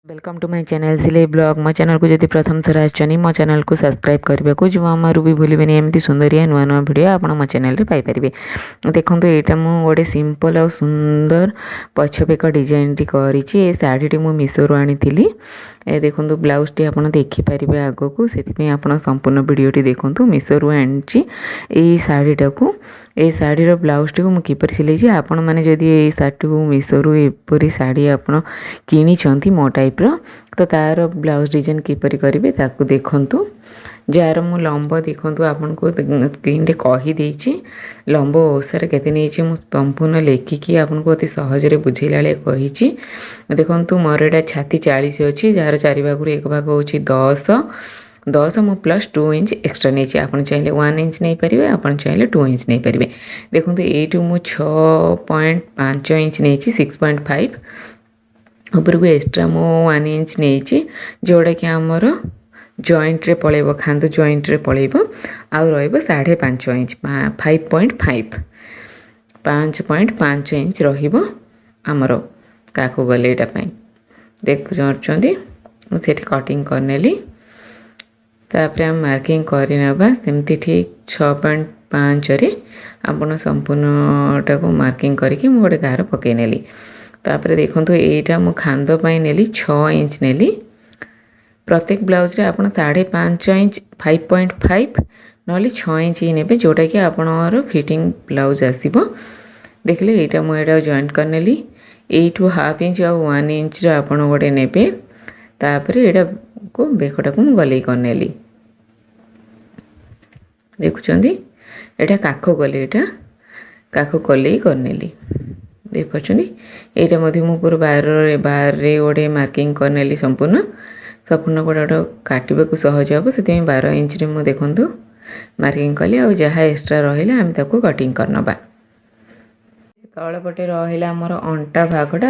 Welcome to my channel सिलाई blog मो channel को जब प्रथम थर आछनी मो चैनल को सब्सक्राइब करने को जमारू भी भूलें एमती सुंदरिया नुआ नुआ भिडियो आप मो चैनल पाइपर। देखो यहाँ मुझे गोटे सिंपल और सुंदर पछपेक डिजाइन टी करी शाढ़ी टी मीशो आनी देखो ब्लाउज टी आप देखिपारे आग को से संपूर्ण भिडियो देखूँ मीशो आनी शाढ़ी टाक ये शाढ़ीर ब्लाउज टी मुझे किपर सिलाई आपण मैंने जदि ये शाढ़ी को मीशो एपरी शाढ़ी आप कि मो टाइप तो तार ब्लाउज डिजाइन किपर करेंगे ताकू देखु जार मु लंब देखूँ आपन को स्क्रीन कहीदे लंब ओसार के संपूर्ण लेखिकी आपन को अति सहजरे बुझेला कही देखु मोर एटा छाती 40 अच्छी जार चारि भाग एक भाग हूँ 10 मु प्लस 2 इंच एक्सट्रा नहीं आप चाहिए 1 इंच नहीं पारे आप चाहिए 2 इंच नहीं पारे। देखो ये मुझे 6.5 इंच नहीं 6.5 ऊपर को एक्सट्रा मु 1 इंच नहीं जोड़ा कि आमर जॉइंट रे पलैब खांद जॉइंट रे पलैब आउ रहा 5.5 इंच 5.5 इंच रमर काकू गले यहाँ देख मुझे कटिंग करनेली तापर आम मार्किंग करना सेमती ठीक 6.5 आपन संपूर्णटा को मार्किंग करके मुझे गोटे गार पकई नेली तापर देखो यहाँ मु खांदपाई नेली 6 इंच नेली प्रत्येक ब्लाउज रे आपन 5.5 इंच 5.5 ना 6 इंच ही ने जोटा कि आपणर फिटिंग ब्लाउज आसब देखिले यहाँ मुझे जॉइंट करनेली 8.5 इंच आ 1 इंच आपड़ गोटे ने तापर यहाँ को बेकटा को गले करनेली देखुं यहाँ काख गले यहाँ काख गले करनेली देख पार्टी यहाँ मुझे पूरा बार गोटे मार्किंग करनेली संपूर्ण गोटे काटा को सहज हम से 12 इंच मुझे देखूँ मार्किंग कली आ जहाँ एक्सट्रा रहा आम कटिंग करनबा तलपटे रहा आमर अंटा भागटा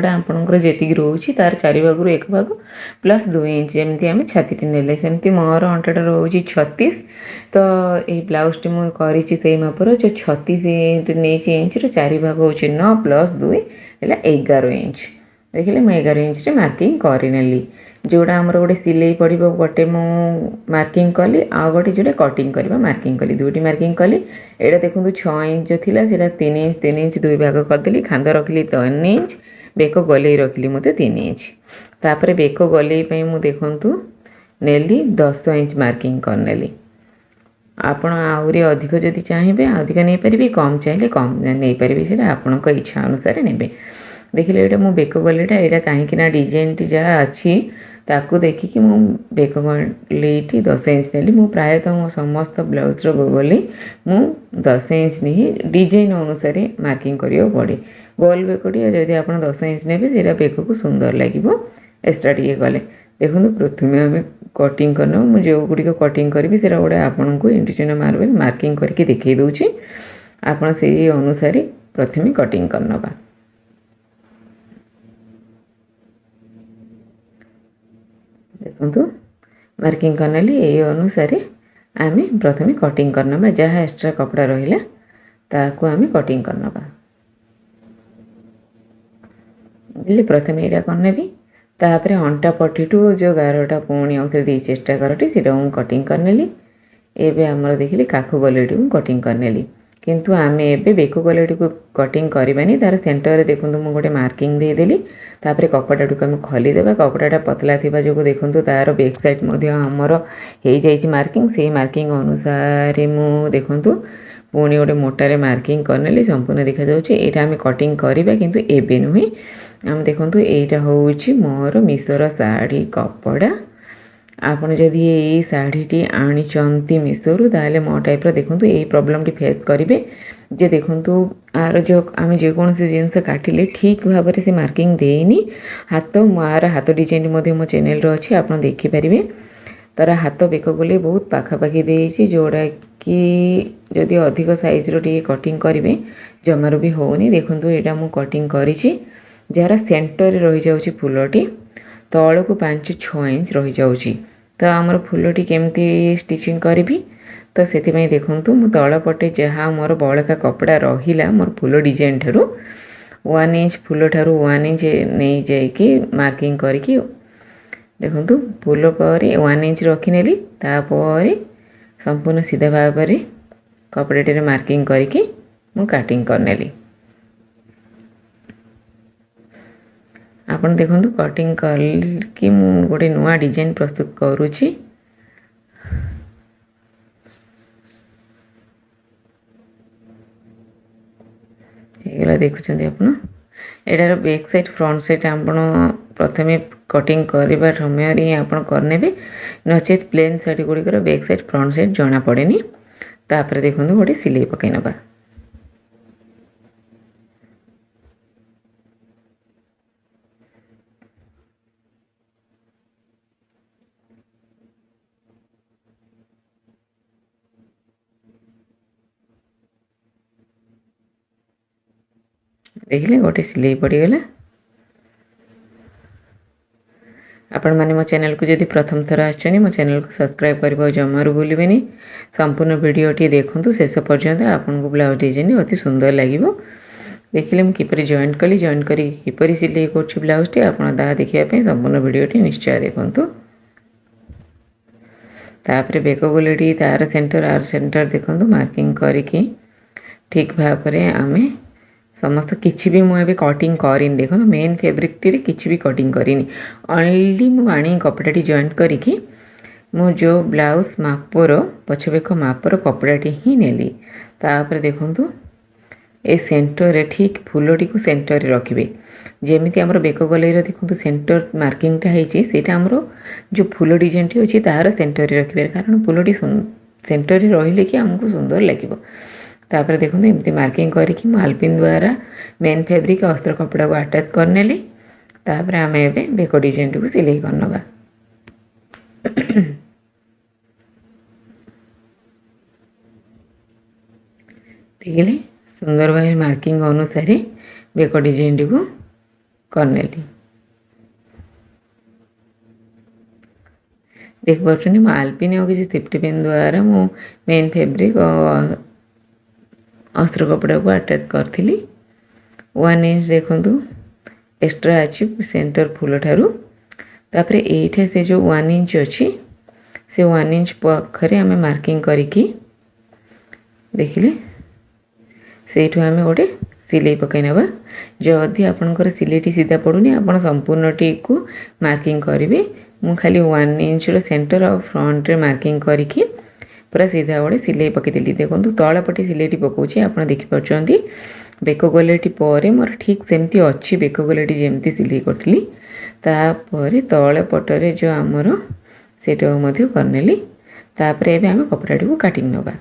आपंकर जी रोचे तार 4 भाग 1 भाग प्लस 2 इंच जमी आम छाती ने सेमती मोर अंटाटा रोचे 36 तो ये ब्लाउज टी मुझे कर मापर जो 36 नहीं इंच 4 भाग हूँ 9 प्लस 2 है 11 इंच देखिले मुझे 11 इंच मार्किंग करनेली जोड़ा आमर गोटे सिलाई पड़ो गोटे मु मार्किंग कली आ गोटे जोड़े कटिंग करवा मार्किंग कली दुटी मार्किंग कली एटा देखो 6 इंच जो थिला सेटा 3 इंच 2 भाग करदेली खांद रखिली 3 इंच बेक गले रखिली मुझे 3 इंच तापर बेक गले मु देखूँ नेली 10 इंच मार्किंग करनेली आपण आहरी अधिक जदि चाहिए अधिक नहीं पारे कम चाहिए कम नहीं पारे से आपण इच्छा अनुसार ने देखिले यहाँ मो बेक गलेटा यहाँ कहीं डिजाइन टी जहाँ अच्छी ताकू देखिकी मु बेक गले 10 इंच नेली मु प्रायतः मो समस्त ब्लाउज गले मु 10 इंच नहीं डिजाइन अनुसार मार्किंग करियो पड़े गोल बेकटी जदि आप 10 इंच ने से बेक को सुंदर लगे एक्सट्रा टे गले देखो प्रथम आम कटिंग करना मुझे जो गुड़िक कटिंग करी से गोटे आपन को इंडिविजुअल मार्बल मार्किंग करके देखई दूची आपन से अनुसार प्रथम कटिंग करनबा देखो मार्किंग करनेली ये अनुसार आम प्रथम कटिंग करनबा जहाँ एक्स्ट्रा कपड़ा रहिला ताकू आम कटिंग करनबा बुझे प्रथम यहाँ करनेबी तापर अंटा पट्टी जो गारटा पुणी आउे दी चेष्टा करटी से कटिंग करनेली एबे आमर देखिले काख गलेटी कटिंग करनेली किंतु आम एबे बेक गलेटी को कटिंग करवानी तार सेंटर देखूँ मुझे गोटे मार्किंग देदेली तापर कपड़ा को आम खोलीदेवा कपड़ाटा पतला थी जो देखूँ तार बैक साइड आमर हो जाए मार्किंग से मार्किंग अनुसार मु देखूँ पुणी गोटे मोटारे मार्किंग करनेली संपूर्ण देखा यहाँ आम कटिंग करवा किंतु एबे नुहे आम देखूँ यहाँ हूँ मोर मीशोर शाढ़ी कपड़ा आपन जदि ये शाढ़ी टी आनी मीशोरू ताले मो टाइप देखूँ ये प्रॉब्लम टी फेस करेंगे जे देखूँ आर जो आम जेकोसी जिनस काटिले ठीक भाव से मार्किंग देनी हाथ मार हाथ डिजाइन मो चैनल अच्छी आप देखिपारे तार हाथ बेक गले बहुत पाखापाखि देती जोड़ा कि जदि अधिक साइज टे कटिंग करेंगे जमार भी होनी देखूँ यहाँ मुझे कटिंग करी जार सेंटर रही जाऊँगी फुलटी तल को 5-6 इंच रही जाऊँगी तो आमर फुलटी केमती स्टिचिंग करी तो से देखूँ मु तल पटे जहाँ मोर बड़का कपड़ा रहा मोर फुल डिजाइन ठारू 1 इंच फुल ठारू 1 इंच नहीं जाइकी मार्किंग करके देखो फुल पर 1 इंच रखिनेली तापर संपूर्ण सीधा भाव में कपड़े मार्किंग करके मु काटिंग करनेली। आपण देखो कटिंग करके मु गोटे नुआ डिजाइन प्रस्तुत करुच्ची। देखुं आप एटार बैक साइड फ्रंट साइड आप प्रथम कटिंग करने समय आप करने नचेत प्लेन साइड गुड़िकर बैक साइड फ्रंट साइड जना पड़े तापर देखो गोटे सिलाई पकई नवा। देखिले गोटे सिलाई पड़गला। आपण मैंने मो चैनल को जदि प्रथम थर आछनी मो चैनल को सब्सक्राइब करबा जमारू भूलिबेनी। संपूर्ण वीडियोटी देखंतु शेष पर्यंत आपको ब्लाउज डिजाइन अति सुंदर लगिवो। देखिले मु किपरि जॉइंट कली जॉइंट करी किपरि सिलाई करछि ब्लाउज टी आपण दा देखिया पे संपूर्ण वीडियोटी निश्चय देखंतु। तापर बेक गोलेटी तार सेंटर आर सेंटर देखंतु मार्किंग करके ठीक भाव में आमे समस्त किसी भी मुझे कटिंग करी देखो मेन फैब्रिक टी किसी भी कटिंग करी ओनली मु आनी कपड़ाटी जॉइंट करी मु जो ब्लाउज मापर पछबेक मापर कपड़ाटी ही नेली। तापर देखंतु ए सेंटर रे ठीक फुलटी को सेंटर रे रखिबे जेमिति हमर बेक गलेर देखंतु सेंटर मार्किंग टा हेची सेटा हमर जो फुल डिजाइन टी अछि तार सेंटर रे रखिबे कारण फुलटी सेंटर रे रहिले कि हमको सुंदर लागिबो। तापर देखो एमती मार्किंग करके मालपिन द्वारा मेन फैब्रिक अस्त्र कपड़ा को अटैच करनेली। तापर आम एवं बेक डिजाइन को सिलाई करनवा। देखिले सुंदर भाई मार्किंग अनुसार बेक डिजाइन को करनेली। देख पार्टी मालपिन और किसी सेफ्टी पिन द्वारा मु मेन फैब्रिक और अस्त्र कपड़ा को अटैच करी 1 इंच देखंतु एक्स्ट्रा अच्छी सेंटर फुल ठारू। तापर एठे से जो 1 इंच अच्छी से 1 इंच पाखरे आम मार्किंग करके देखिले सेठू आम गोटे सिलाई पकई नवा। जदि आपणकर सिलाई सीधा पड़ूनी आप संपूर्ण टी को मार्किंग करेंगे। मु खाली 1 इंच रो सेंटर और फ्रंट रे मार्किंग करके पूरा सीधा गोटे सिलाई पकईदेली। देखो तल पटे सिलाई पकाऊँगी आप देखिपुं बेक गलेटी पर मोर ठीक सेमती अच्छी बेक गलेटी जमती सिलाई करी तापर तल पटरे जो आमर सेटा करनेली। तापर एबे आम कपड़ाटी को काटिंग नवा।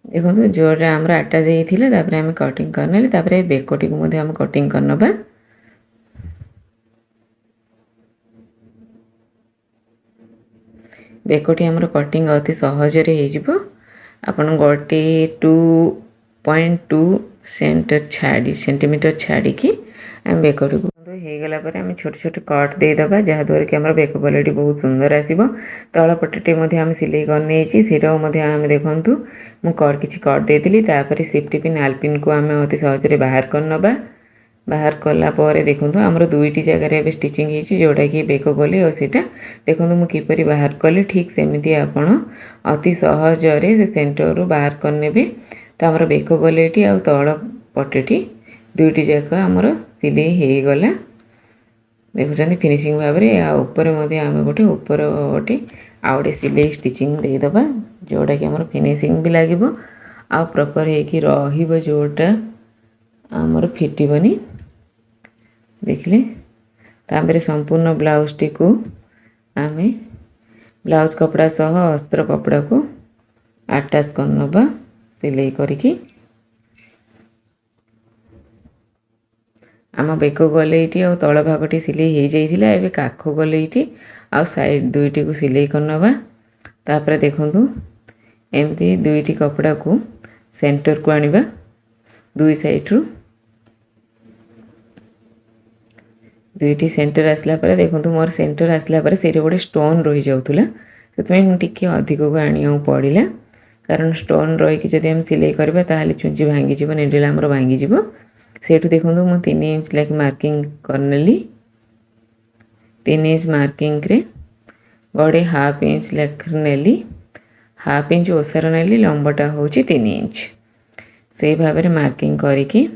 देखो जोड़ा आमर अटैच होता तापर आम कटिंग करनेली। तापर बेकटी को आम कटिंग करनवा। बेकटी आमर कटिंग अति सहजरे हो आपन गोटे 2.2 सेंटीमीटर छाड़ी की आम बेकटी को हो गला आम छोट छोट कट देदेबा जहाँद्वारा कि आम बेक क्वालिटी बहुत सुंदर आसो। तल पटे आम सिलाई करने आम देखु मु किसी कट देती तापर सेफ्टी पिन आलपिन को आम अति सहजरे बाहर करनवा। बाहर कला पर देखो आमर दुईटी जगह स्टिचिंग होती जोटा कि बेक गले और सीटा देखो मु किपरि बाहर कली ठीक सेमती आपण अति सहजरे से सेंटर रू बाहर करने तो आमर बेक गलेटी आ तल पटेटी दुईटी जाक आमर सिलाई हो गला। देखुं फिनिशिंग भाव में ऊपर आम गोटे ऊपर गोटे आ गोटे सिलाई स्टिचिंग देदेबा जोटा कि आमर फिनिशिंग भी लगे आ प्रॉपर हो जोटा आमर फिटबनी। देखिले तापर संपूर्ण ब्लाउज टी को आम ब्लाउज कपड़ा सह अस्त्र कपड़ा को अटैच करनवा सिलाई करके। आम बेक गलेटी और तल भागटी सिलाई हो जाइथिला एबे काख गलेटी आ साइड दुईटी को सिलाई करनवा। तापर देखंतु एमती दुईटी कपड़ा को सेंटर को आनिबा दुई साइड रू दुईटी सेंटर आसला पर देखो मोर सेंटर आसला पर से गोटे स्टोन रही जाऊला से टिके अधिक को आनिया पड़ा कारण स्टोन रही जदि हम सिलाई करबा ताले चुंची भांगी जीव निडल हमर भांगी जीव सेठू देखंतु मु 3 इंच लाइक मार्किंग करनेली 3 इंच मार्किंग रे गड़े हाफ इंच लाइक नेली हाफ इंच ओसार नेली लंबाटा होची 3 इंच से भाव में मार्किंग करके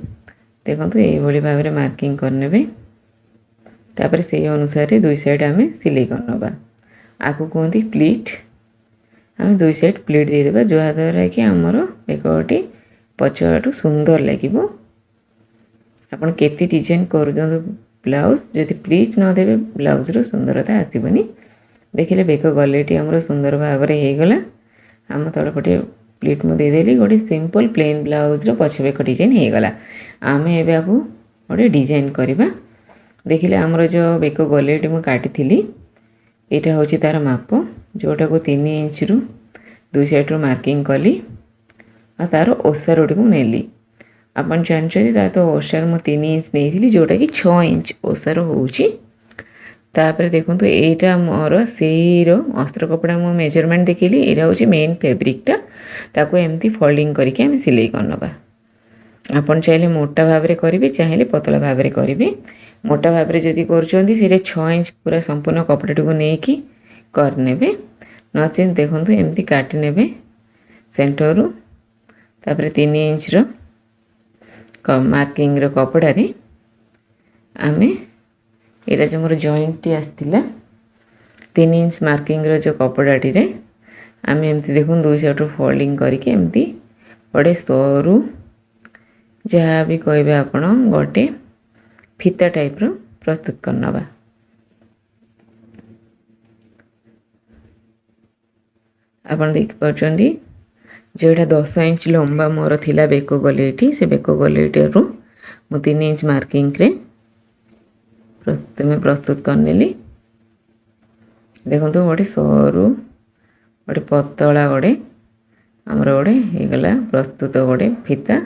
देखो ये भाव में मार्किंग करने तापर से अनुसार दुई साइड आम सिलाई करनवा आगु कहते प्लीट आम दुई साइड प्लीट देदेबा जहाँद्वारा कि आमर बेकटी पछआटू सुंदर लगे आपन केते डिजाइन कर ब्लाउज जदि प्लीट न देबे ब्लाउज रो सुंदरता आसबनी देखिले बेक गलेटी आमर सुंदर भाव में हो गला आम तलपटे प्लीट मु देदेली गोटे सिंपल प्लेन ब्लाउज रो पछ बेक डिजाइन हो गला आम एबे आगु गोटे डिजाइन करबा देखिले आमर जो बेक गलेटी मु काटी थी यहाँ हूँ तार माप जोटा को 3 इंच रु दुई साइड रू मार्किंग कली आ तार ओसार टी नेली आपन जानते तो ओसार मु 3 इंच नहीं जोटा कि 6 इंच ओसार होची तापर देखो यहाँ मोर से अस्त्र कपड़ा मो मेजरमेंट देखिली यहाँ हूँ मेन फैब्रिकटा ताको एमती फोल्डिंग करके आम सिलाई करनवा आपन चाहिए मोटा भाव में करेंगे चाहिए पतला भाव में करेंगे मोटा भाव में जदि कर 6 इंच पूरा संपूर्ण कपड़ा को लेकिन करने नचे देखो एमती काटी ने सेंटर रू तापर 3 इंच मार्किंग कपड़ा रे आम यहाँ जो मोर जॉइंट आसला 3 इंच मार्किंग जो कपड़ाटी रे आम एमती देखो दुई साइड फोल्डिंग करके एमती गोटे सरू जहाँ भी कहे आपण गोटे फीता टाइप रो प्रस्तुत करनवा आपण देख पाछंदी जेटा 10 इंच लंबा मोर थिला बेको गलेटी से बेको गलेटी रो मु 3 इंच मार्किंग रे प्रथमे प्रस्तुत करनेली देखो गोटे सरू गोटे पतला गोटे आमर गोटे हो गला प्रस्तुत गोटे फीता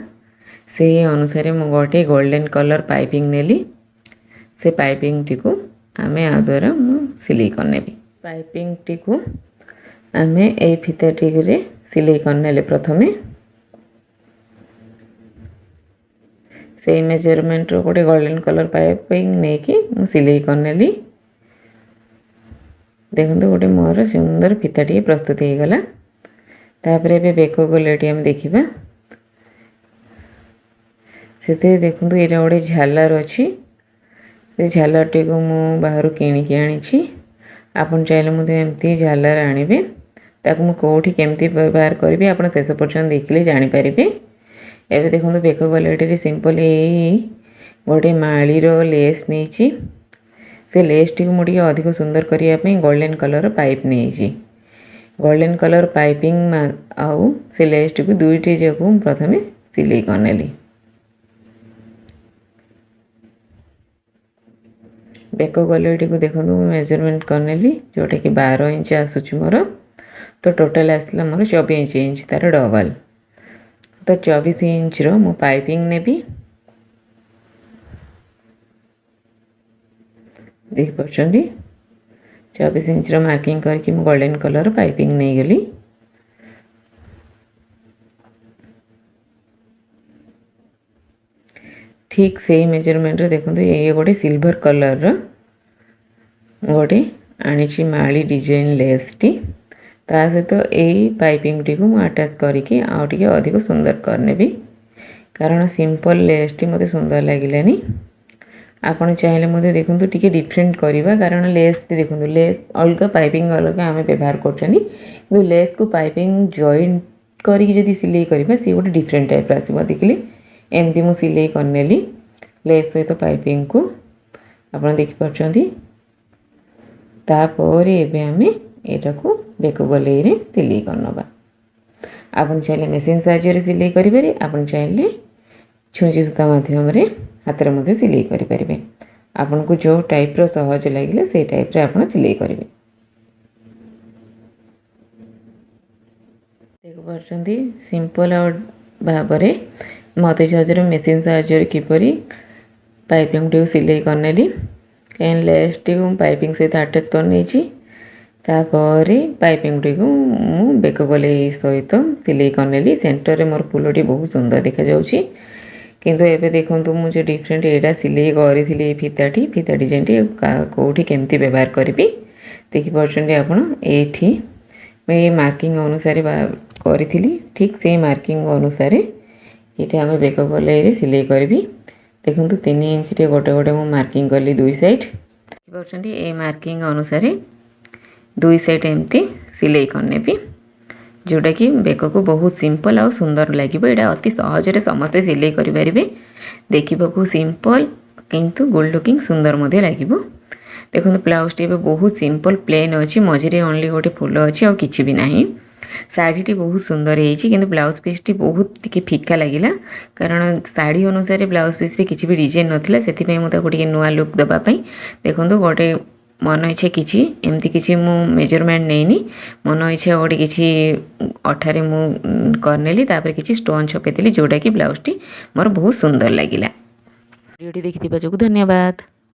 से अनुसार मु गोटे गोल्डन कलर पाइपिंग नेली से पाइपिंग टी को आमे आ द्वारा मु सिलाई करने पाइपिंग टी को आमे ए फीता टी रे सिलाई करने प्रथमे से मेजरमेंट रो गोटे गोल्डन कलर पाइपिंग नहीं कि मु सिलाई करने देखो गोटे मोर सुंदर फीता टी प्रस्तुत हो गला तापर एबे बेको गलेटी आम देखिबा से देखो यहाँ गोटे झालर अच्छी से झालर टी को मु बाहर किणिकी आनी आपन चाहिए मुझे एमती झालर आणवे ताकू मु कौटी केमती व्यवहार करी आप शेष पर्यटन देखिले जानीपारे एवं देखो बेक गलेटी सिंपल गोटे माली लेस नहीं से लेस टी मुझे अधिक सुंदर करने गोल्डन कलर पाइप नहीं गोल्डन कलर पाइपिंग आउ से लेस टी को दुईटी जाक प्रथम सिलाई करनेली बेक गलेटी को देखो मेजरमेंट करनेली जोटा कि 12 इंच आसूची मोर तो टोटल आसला मोर 24 इंच तार डबल तो 24 इंच रो मु पाइपिंग नेबी देख पाछंदी 24 इंच रो मार्किंग करके मु गोल्डन कलर पाइपिंग नहीं गली ठीक से मेजरमेंट रे देखो ये गोटे सिल्वर कलर गोटे आनी माली डिजाइन लेस टी ता सहित यही पाइपिंग टी को मुझे अटैच करके आउटे अधिक सुंदर करने कारण सिंपल लेस टी मते सुंदर लगिलानी आपन चाहिए मते देखो टी डिफरेंट करवा कारण लेस देखो लेस अलग पाइपिंग अलग आम व्यवहार कर लेस को पाइपिंग जॉइंट करके सिलाई करवा सी गोटे डिफरेंट टाइप आसो देखिले एमती मु सिलाई करनेली लेस सहित पाइपिंग को आपन देख पाछंती तापर एबे आमे एटा को बेक गलेई रे सिलाई करनवा आपन चाहिए मशीन साहाय्य सिलाई करें आपन चाहिए छुंची सूता माध्यम रे हाथ रे मध्य सिलाई करें आपन को जो टाइप रो सहज लगे से टाइप रे आपन सिलाई करेंगे देख पाछंती सिंपल और भाव में मत सहजर मेसीन साहाय्य किपरि पाइपिंग टी सिलाई करनेली कहीं लेस टी पाइपिंग सहित अटैच करनी तापर पाइपिंग गुड़ी को मु बेक गले सहित सिलाई करनेली सेंटर में मोर फुलटी बहुत सुंदर देखा जाउची किंतु एबे देखंतु मु जो डिफरेंट एडा सिलाई करी फीता डिजाइन टी कोठी केमती व्यवहार करबी देखि परछन आपण एठी मैं ये मार्किंग अनुसार करी ठीक से मार्किंग अनुसार ये आम बेक गले सिलाई करी देखो 3 इंच टे गोटे गोटे मु मार्किंग कली दुई साइड देखिए ये मार्किंग अनुसार दुई साइड एमती सिलाई करने भी जोटा कि बेक को बहुत सिंपल और सुंदर लगे यहाँ अति सहजरे समस्ते सिलाई करें देखा सिंपल किंतु गुड लुकिंग सुंदर लगे देखो ब्लाउज टी बहुत सिंपल प्लेन अच्छी मझे ओनली गोटे फुल अच्छी और किसी भी नहीं शाढ़ी टी बहुत सुंदर होती कि ब्लाउज पीस टी बहुत टी फिका लगे कारण शाढ़ी अनुसार ब्लाउज पीस किसी भी डिजाइन नाला से मुझे नुआ लुक देवाई देखो गोटे मन इच्छा किसी एमती किसी मु मेजरमेंट नहीं मन इच्छा गोटे किसी अठारे मु करनेली तापर किसी स्टोन छपेदेली जोटा कि ब्लाउज टी मोर बहुत सुंदर लगिला। वीडियो देखि जो धन्यवाद।